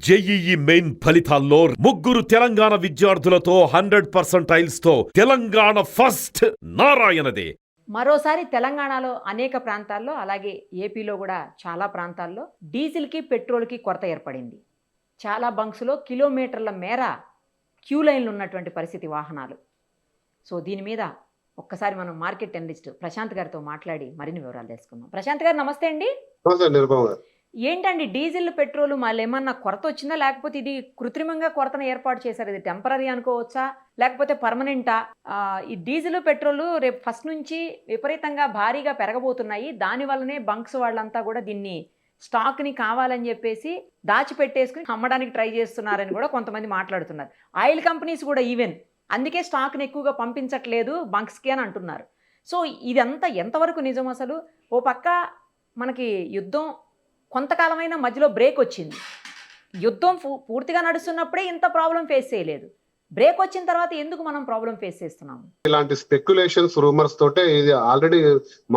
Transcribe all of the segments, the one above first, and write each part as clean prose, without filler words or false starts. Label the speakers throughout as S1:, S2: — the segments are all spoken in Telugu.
S1: జేఈఈ మెయిన్ ఫలితాల్లో ముగ్గురు తెలంగాణ విద్యార్థులతో 100% తో తెలంగాణ ఫస్ట్ నారాయణదే.
S2: మరోసారి తెలంగాణలో అనేక ప్రాంతాల్లో అలాగే ఏపీలో కూడా చాలా ప్రాంతాల్లో డీజిల్కి పెట్రోల్కి కొరత ఏర్పడింది. చాలా బంక్స్లో కిలోమీటర్ల మేర క్యూ లైన్లు ఉన్నటువంటి పరిస్థితి వాహనాలు. సో దీని మీద ఒక్కసారి మనం మార్కెట్ అనలిస్ట్ ప్రశాంత్ గారితో మాట్లాడి మరిన్ని వివరాలు తెలుసుకుందాం. ప్రశాంత్ గారు నమస్తే అండి. ఏంటండి డీజిల్ పెట్రోల్ మళ్ళీ ఏమన్నా కొరత వచ్చిందా, లేకపోతే ఇది కృత్రిమంగా కొరతను ఏర్పాటు చేశారు? ఇది టెంపరీ అనుకోవచ్చా లేకపోతే పర్మనెంటా? ఈ డీజిల్ పెట్రోల్ రేపు ఫస్ట్ నుంచి విపరీతంగా భారీగా పెరగబోతున్నాయి. దానివల్లనే బంక్స్ వాళ్ళంతా కూడా దీన్ని స్టాక్ని కావాలని చెప్పేసి దాచిపెట్టేసుకుని అమ్మడానికి ట్రై చేస్తున్నారని కూడా కొంతమంది మాట్లాడుతున్నారు. ఆయిల్ కంపెనీస్ కూడా ఈవెన్ అందుకే స్టాక్ని ఎక్కువగా పంపించట్లేదు బంక్స్కి అని అంటున్నారు. సో ఇదంతా ఎంతవరకు నిజం అసలు? ఓ పక్క మనకి యుద్ధం కొంతకాలమైన మధ్యలో బ్రేక్ వచ్చింది. యుద్ధం పూర్తిగా నడుస్తున్నప్పుడే ఇంత ప్రాబ్లం ఫేస్ చేయలేదు. బ్రేక్ వచ్చిన తర్వాత ఎందుకు మనం ప్రాబ్లం ఫేస్ చేస్తున్నాము?
S3: ఇలాంటి స్పెక్యులేషన్స్ రూమర్స్ తోటే ఇది ఆల్రెడీ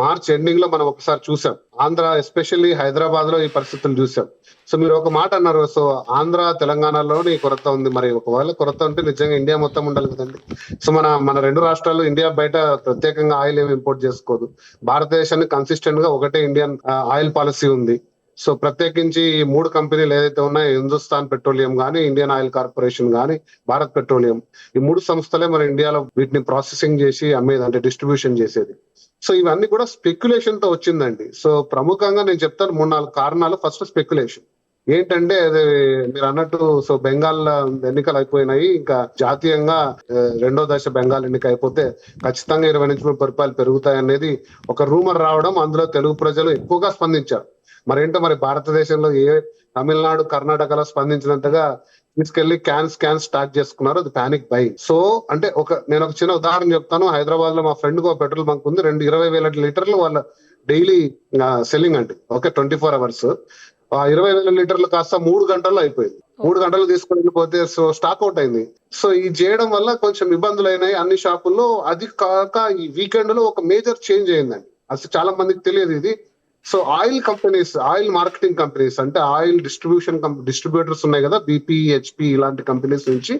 S3: మార్చ్ ఎండింగ్ లో మనం ఒకసారి చూసాం. ఆంధ్ర ఎస్పెషల్లీ హైదరాబాద్ లో ఈ పరిస్థితులు చూసాం. సో మీరు ఒక మాట అన్నారు, సో ఆంధ్ర తెలంగాణలోని కొరత ఉంది. మరి ఒకవేళ కొరత ఉంటే నిజంగా ఇండియా మొత్తం ఉండాలి కదండి. సో మన రెండు రాష్ట్రాలు ఇండియా బయట ప్రత్యేకంగా ఆయిల్ ఏమి ఇంపోర్ట్ చేసుకోదు. భారతదేశానికి కన్సిస్టెంట్ గా ఒకటే ఇండియన్ ఆయిల్ పాలసీ ఉంది. సో ప్రత్యేకించి ఈ మూడు కంపెనీలు ఏదైతే ఉన్నాయో, హిందుస్థాన్ పెట్రోలియం గానీ, ఇండియన్ ఆయిల్ కార్పొరేషన్ గానీ, భారత్ పెట్రోలియం, ఈ మూడు సంస్థలే మన ఇండియాలో వీటిని ప్రాసెసింగ్ చేసి అమ్మేది, అంటే డిస్ట్రిబ్యూషన్ చేసేది. సో ఇవన్నీ కూడా స్పెక్యులేషన్ తో వచ్చిందండి. సో ప్రముఖంగా నేను చెప్తాను 3-4 కారణాలు. ఫస్ట్ స్పెక్యులేషన్ ఏంటంటే, అది మీరు అన్నట్టు, సో బెంగాల్ ఎన్నికలు అయిపోయినాయి. ఇంకా జాతీయంగా రెండో దశ బెంగాల్ ఎన్నిక అయిపోతే ఖచ్చితంగా 20 నుంచి 30 రూపాయలు పెరుగుతాయి అనేది ఒక రూమర్ రావడం, అందులో తెలుగు ప్రజలు ఎక్కువగా స్పందించారు. మరేంటో మరి భారతదేశంలో తమిళనాడు, కర్ణాటకలో స్పందించినంతగా తీసుకెళ్లి క్యాన్స్ స్టార్ట్ చేసుకున్నారు. అది పానిక్ బయింగ్. సో అంటే నేను ఒక చిన్న ఉదాహరణ చెప్తాను. హైదరాబాద్ లో మా ఫ్రెండ్ కు పెట్రోల్ బంక్ ఉంది. 20,000 లీటర్లు వాళ్ళ డైలీ సెల్లింగ్ అండి. 24 అవర్స్ 20,000 లీటర్లు కాస్త 3 గంటల్లో అయిపోయింది. 3 గంటలు తీసుకుని వెళ్ళిపోతే సో స్టాక్ అవుట్ అయింది. సో ఇది చేయడం వల్ల కొంచెం ఇబ్బందులు అయినాయి అన్ని షాపుల్లో. అది కాక ఈ వీకెండ్ లో ఒక మేజర్ చేంజ్ అయిందండి. అసలు చాలా మందికి తెలియదు ఇది. So oil companies, oil marketing companies, అంటే ఆయిల్ డిస్ట్రిబ్యూటర్స్ ఉన్నాయి కదా, బీపీ, హెచ్పి ఇలాంటి కంపెనీస్ నుంచి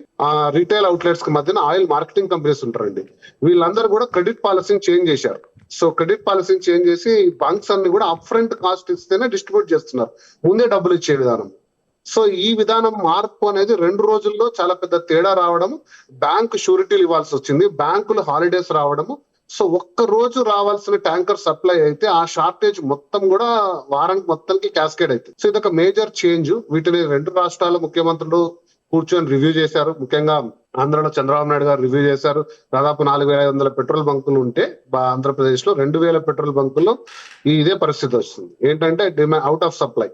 S3: రీటైల్ అవుట్లెట్స్ కి మధ్యన ఆయిల్ మార్కెటింగ్ కంపెనీస్ ఉంటారండి. వీళ్ళందరూ కూడా క్రెడిట్ పాలసీని చేంజ్ చేశారు. సో క్రెడిట్ పాలసీని చేంజ్ చేసి బంక్స్ అన్ని కూడా అప్ ఫ్రంట్ కాస్ట్ ఇస్తేనే డిస్ట్రిబ్యూట్ చేస్తున్నారు, ముందే డబ్బులు ఇచ్చే విధానం. సో ఈ విధానం మార్పు అనేది 2 రోజుల్లో చాలా పెద్ద తేడా రావడం, బ్యాంకు షూరిటీలు ఇవ్వాల్సి వచ్చింది, బ్యాంకులు హాలిడేస్ రావడము. సో ఒక్క రోజు రావాల్సిన ట్యాంకర్ సప్లై అయితే ఆ షార్టేజ్ మొత్తం కూడా వారానికి మొత్తానికి క్యాస్కేడ్ అవుతుంది. సో ఇది ఒక మేజర్ చేంజ్. వీటిని 2 రాష్ట్రాల ముఖ్యమంత్రులు కూర్చొని రివ్యూ చేశారు. ముఖ్యంగా ఆంధ్రలో చంద్రబాబు నాయుడు గారు రివ్యూ చేశారు. దాదాపు 4,500 పెట్రోల్ బంకులు ఉంటే ఆంధ్రప్రదేశ్ లో 2,000 పెట్రోల్ బంకుల్లో ఇదే పరిస్థితి వస్తుంది. ఏంటంటే demand out of supply.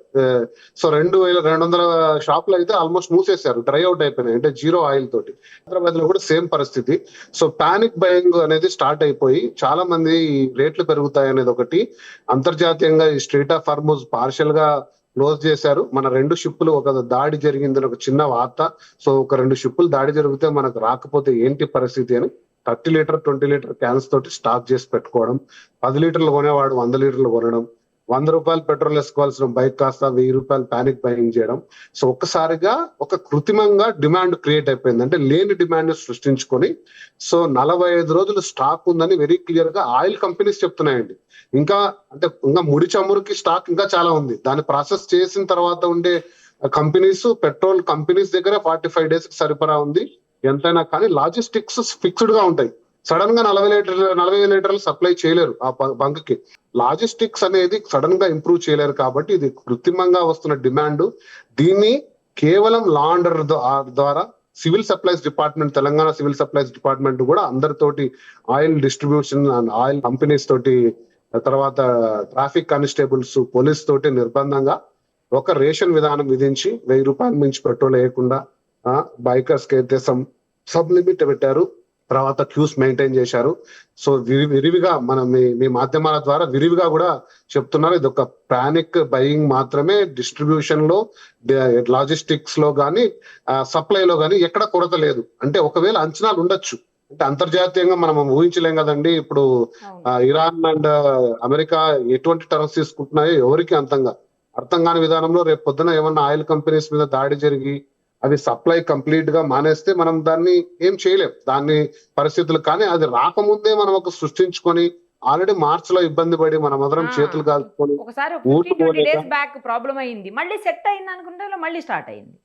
S3: So 2,200 షాపులు అయితే ఆల్మోస్ట్ మూసేశారు, డ్రై అవుట్ అయిపోయినాయి, అంటే జీరో ఆయిల్ తోటి. హైదరాబాద్ లో కూడా సేమ్ పరిస్థితి. సో పానిక్ బయింగ్ అనేది స్టార్ట్ అయిపోయి చాలా మంది రేట్లు పెరుగుతాయి అనేది ఒకటి. అంతర్జాతీయంగా ఈ స్ట్రెయిట్ ఆఫ్ హార్మోజ్ పార్షియల్ గా క్లోజ్ చేశారు. మన 2 షిప్పులు ఒక దాడి జరిగిందని ఒక చిన్న వార్త. సో ఒక 2 షిప్పులు దాడి జరిగితే మనకు రాకపోతే ఏంటి పరిస్థితి అని 30 లీటర్ 20 లీటర్ క్యాన్స్ తోటి స్టాక్ చేసి పెట్టుకోవడం, 10 లీటర్లు కొనేవాడు 100 లీటర్లు కొనడం, 100 రూపాయలు పెట్రోల్ వేసుకోవాల్సిన బైక్ కాస్త 1000 రూపాయలు పానిక్ బయింగ్ చేయడం. సో ఒక్కసారిగా ఒక కృత్రిమంగా డిమాండ్ క్రియేట్ అయిపోయింది. అంటే లేని డిమాండ్ సృష్టించుకొని, సో 45 రోజులు స్టాక్ ఉందని వెరీ క్లియర్ గా ఆయిల్ కంపెనీస్ చెప్తున్నాయండి. ఇంకా ముడి చమురుకి స్టాక్ ఇంకా చాలా ఉంది. దాన్ని ప్రాసెస్ చేసిన తర్వాత ఉండే కంపెనీస్, పెట్రోల్ కంపెనీస్ దగ్గర 45 డేస్ కి సరిపడా ఉంది ఎంతైనా. కానీ లాజిస్టిక్స్ ఫిక్స్డ్ గా ఉంటాయి. సడన్ గా 40 లీటర్లు సప్లై చేయలేరు ఆ బంక్ కి. లాజిస్టిక్స్ అనేది సడన్ గా ఇంప్రూవ్ చేయలేరు. కాబట్టి ఇది కృత్రిమంగా వస్తున్న డిమాండ్. దీన్ని కేవలం లా అండ్ ఆర్డర్ ద్వారా civil supplies department, Telangana civil supplies department కూడా అందరితోటి, oil distribution and oil companies తోటి, తర్వాత ట్రాఫిక్ కానిస్టేబుల్స్, పోలీస్ తోటి నిర్బంధంగా ఒక రేషన్ విధానం విధించి 1000 రూపాయల మించి పెట్రోల్ వేయకుండా, బైకర్స్ కి అయితే సబ్ లిమిట్ పెట్టారు. తర్వాత క్యూస్ మెయింటైన్ చేశారు. సో విరివిగా మీ మాధ్యమాల ద్వారా విరివిగా కూడా చెప్తున్నారు. ఇది ఒక పానిక్ బయింగ్ మాత్రమే. డిస్ట్రిబ్యూషన్ లో, లాజిస్టిక్స్ లో గానీ, సప్లైలో గానీ ఎక్కడ కొరత లేదు. అంటే ఒకవేళ అంచనాలు ఉండొచ్చు, అంటే అంతర్జాతీయంగా మనం ఊహించలేం కదండి. ఇప్పుడు ఇరాన్ అండ్ అమెరికా ఎటువంటి టర్మ్స్ తీసుకుంటున్నాయో ఎవరికి అంతంగా అర్థం కాని విధానంలో రేపు పొద్దున ఏమన్నా ఆయిల్ కంపెనీస్ మీద దాడి జరిగి అది సప్లై కంప్లీట్ గా మానేస్తే మనం దాన్ని ఏం చేయలేం, దాన్ని పరిస్థితులు. కానీ అది రాకముందే మనం ఒక సృష్టించుకొని ఆల్రెడీ మార్చ్ లో ఇబ్బంది పడి మనం అందరం చేతులు కాల్చుకొని
S2: ఒకసారి
S3: ఊరు
S2: 15-20
S3: పోలేక
S2: డేస్ బ్యాక్ ప్రాబ్లం అయింది, మళ్ళీ సెట్ అయింది అనుకుంటే మళ్ళీ స్టార్ట్ అయింది.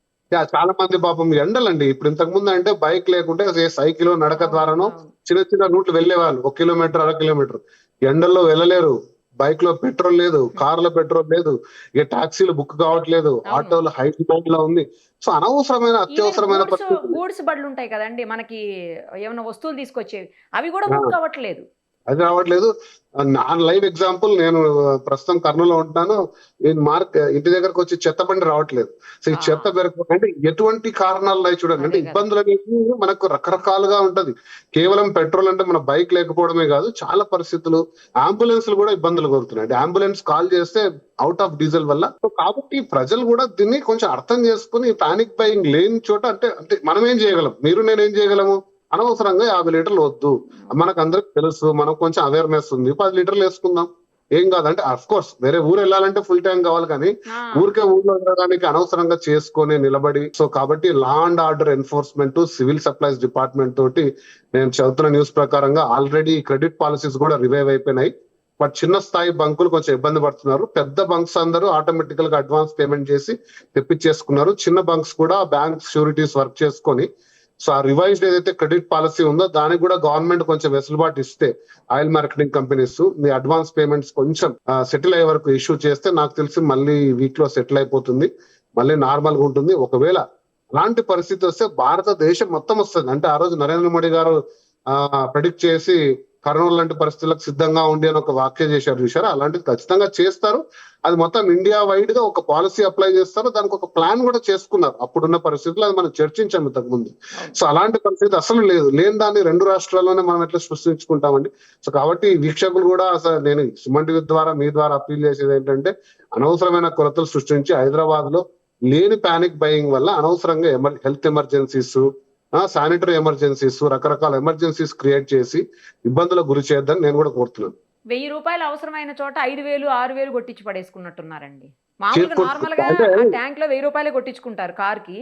S3: చాలా మంది పాపం ఎండలండి. ఇప్పుడు ఇంతకు ముందు అంటే బైక్ లేకుంటే సైకిల్ నడక ద్వారానో
S2: అవును.
S3: చిన్న చిన్న రూట్లు వెళ్లేవాళ్ళు, 1 కిలోమీటర్ 1/2 కిలోమీటర్. ఎండల్లో వెళ్ళలేరు, బైక్ లో పెట్రోల్ లేదు, కార్ లో పెట్రోల్ లేదు, ఇక టాక్సీలు బుక్ కావట్లేదు,
S2: అవును.
S3: ఆటోలు హై డిమాండ్ లో ఉంది. సో అనవసరమైన అత్యవసరమైన పరిస్థితి.
S2: గూడ్స్ బండ్లు ఉంటాయి కదండి మనకి, ఏమైనా వస్తువులు తీసుకొచ్చేవి, అవి కూడా
S3: ఆ,
S2: బుక్ అవ్వట్లేదు.
S3: అది రావట్లేదు. నా లైవ్ ఎగ్జాంపుల్, నేను ప్రస్తుతం కర్నూలులో ఉంటున్నాను. నేను ఇంటి దగ్గరకు వచ్చి చెత్త బండి రావట్లేదు. సో ఈ
S2: ఆ,
S3: చెత్త అంటే ఎటువంటి కారణాలు ఉన్నాయి చూడండి. అంటే
S2: అదే కదా.
S3: ఇబ్బందులు అనేవి మనకు రకరకాలుగా ఉంటది. కేవలం పెట్రోల్ అంటే మన బైక్ లేకపోవడమే కాదు, చాలా పరిస్థితులు. అంబులెన్స్లు కూడా ఇబ్బందులు కోరుతున్నాయి. అంబులెన్స్ కాల్ చేస్తే అవుట్ ఆఫ్ డీజిల్ వల్ల. సో కాబట్టి ప్రజలు కూడా దీన్ని కొంచెం అర్థం చేసుకుని పానిక్ బయింగ్ లేని చోట అంటే అంటే మనం ఏం చేయగలం, మీరు నేను ఏం చేయగలము, అనవసరంగా 50 లీటర్లు వద్దు. మనకు అందరికి తెలుసు, మనకు కొంచెం అవేర్నెస్ ఉంది, 10 లీటర్లు వేసుకుందాం, ఏం కాదంటే. అఫ్ కోర్స్ వేరే ఊరు వెళ్ళాలంటే ఫుల్ ట్యాంక్ కావాలి, కానీ
S2: ఆ,
S3: ఊరికే ఊర్లో వెళ్ళడానికి అనవసరంగా చేసుకొని నిలబడి. సో కాబట్టి law and order enforcement, civil supplies department తోటి నేను చదువుతున్న న్యూస్ ప్రకారంగా ఆల్రెడీ క్రెడిట్ పాలసీస్ కూడా రివైవ్ అయిపోయినాయి. బట్ చిన్న స్థాయి బంకులు కొంచెం ఇబ్బంది పడుతున్నారు. పెద్ద బంక్స్ అందరూ ఆటోమేటికల్ గా అడ్వాన్స్ పేమెంట్ చేసి తెప్పించేసుకున్నారు. చిన్న బంక్స్ కూడా బ్యాంక్ షూరిటీస్ వర్క్ చేసుకొని, సో ఆ రివైజ్డ్ ఏదైతే క్రెడిట్ పాలసీ ఉందో దానికి కూడా గవర్నమెంట్ కొంచెం వెసులుబాటు ఇస్తే ఆయిల్ మార్కెటింగ్ కంపెనీస్ మీ అడ్వాన్స్ పేమెంట్స్ కొంచెం సెటిల్ అయ్యే వరకు ఇష్యూ చేస్తే నాకు తెలిసి మళ్ళీ వీక్ లో సెటిల్ అయిపోతుంది, మళ్ళీ నార్మల్ గా ఉంటుంది. ఒకవేళ అలాంటి పరిస్థితి వస్తే భారతదేశం మొత్తం వస్తుంది. అంటే ఆ రోజు నరేంద్ర మోడీ గారు ప్రెడిక్ట్ చేసి కరోనా లాంటి పరిస్థితులకు సిద్ధంగా ఉండి అని ఒక వ్యాఖ్య చేశారు చూసారా, అలాంటిది ఖచ్చితంగా చేస్తారు. అది మొత్తం ఇండియా వైడ్ గా ఒక పాలసీ అప్లై చేస్తారు, దానికి ఒక ప్లాన్ కూడా చేసుకున్నారు. అప్పుడున్న పరిస్థితులు అది మనం చర్చించాము ఇంతకు ముందు.
S2: అవును.
S3: సో అలాంటి పరిస్థితి అసలు లేదు. లేని దాన్ని 2 రాష్ట్రాల్లోనే మనం ఎట్లా సృష్టించుకుంటామండి. సో కాబట్టి వీక్షకులు కూడా అసలు నేను సుమన్ టీవీ ద్వారా మీ ద్వారా అప్పీల్ చేసేది ఏంటంటే, అనవసరమైన కొరతలు సృష్టించి హైదరాబాద్ లో లేని పానిక్ బయింగ్ వల్ల అనవసరంగా హెల్త్ ఎమర్జెన్సీస్, శానిటరీ ఎమర్జెన్సీస్, రకరకాల ఎమర్జెన్సీస్ క్రియేట్ చేసి ఇబ్బందులకు గురి చేయొద్దని నేను కూడా కోరుతున్నాను.
S2: 1000 రూపాయలు అవసరమైన చోట 5000, 6000 కొట్టించి పడేసుకున్నట్టున్నారండి. మామూలుగా నార్మల్ గా
S3: అంటే
S2: ఆ ట్యాంక్ లో 1000 రూపాయలే కొట్టించుకుంటారు కార్ కి,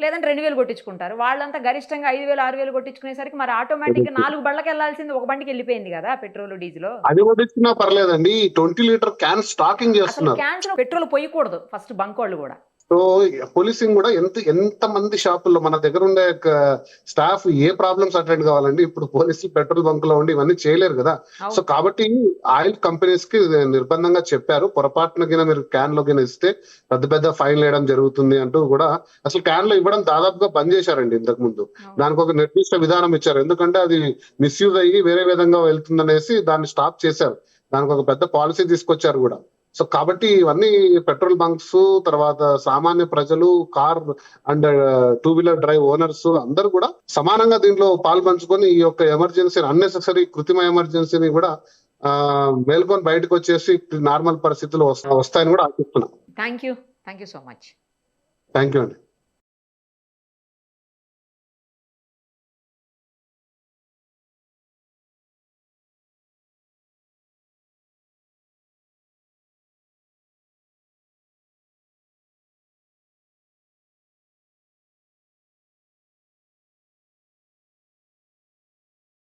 S2: లేదంటే 2000 కొట్టించుకుంటారు. వాళ్ళంతా గరిష్టంగా 5000, 6000 కొట్టించుకునేసరికి మరి ఆటోమేటిక్ గా 4 బళ్ళకి వెళ్లాల్సింది ఒక బండికి వెళ్ళిపోయింది కదా పెట్రోల్ డీజిల్.
S3: అది కొట్టించినా పర్లేదండి, 20 లీటర్ క్యాన్ స్టాకింగ్
S2: అసలు
S3: చేస్తున్నారు.
S2: క్యాన్స్ లో పెట్రోల్ పోయకూడదు ఫస్ట్ బంక్ వాళ్ళు కూడా.
S3: సో పోలీసింగ్ కూడా ఎంత మంది షాపుల్లో మన దగ్గర ఉండే స్టాఫ్ ఏ ప్రాబ్లమ్స్ అటెండ్ కావాలండి. ఇప్పుడు పోలీసులు పెట్రోల్ బంక్ లో ఉండి ఇవన్నీ చేయలేరు కదా.
S2: అవును.
S3: సో కాబట్టి ఆయిల్ కంపెనీస్ కి నిర్బంధంగా చెప్పారు, పొరపాటున గిన మీరు క్యాన్ లో గిన ఇస్తే పెద్ద పెద్ద ఫైన్ వేయడం జరుగుతుంది అంటూ కూడా. అసలు క్యాన్ లో ఇవ్వడం దాదాపుగా బంద్ చేశారండి ఇంతకు ముందు.
S2: అవును.
S3: దానికి ఒక నిర్దిష్ట విధానం ఇచ్చారు, ఎందుకంటే అది మిస్యూజ్ అయ్యి వేరే విధంగా వెళ్తుందనేసి దాన్ని స్టాప్ చేశారు. దానికి ఒక పెద్ద పాలసీ తీసుకొచ్చారు కూడా. సో కాబట్టి ఇవన్నీ పెట్రోల్ బంక్స్, తర్వాత సామాన్య ప్రజలు, car and 2 wheeler drive owners అందరూ కూడా సమానంగా దీంట్లో పాల్పంచుకొని ఈ యొక్క ఎమర్జెన్సీ, అన్నెసెసరీ కృత్రిమ ఎమర్జెన్సీని కూడా మేల్కొని బయటకు వచ్చేసి నార్మల్ పరిస్థితులు వస్తాయని కూడా ఆశిస్తున్నాం.
S2: Thank you so much.
S3: Thank you అండి.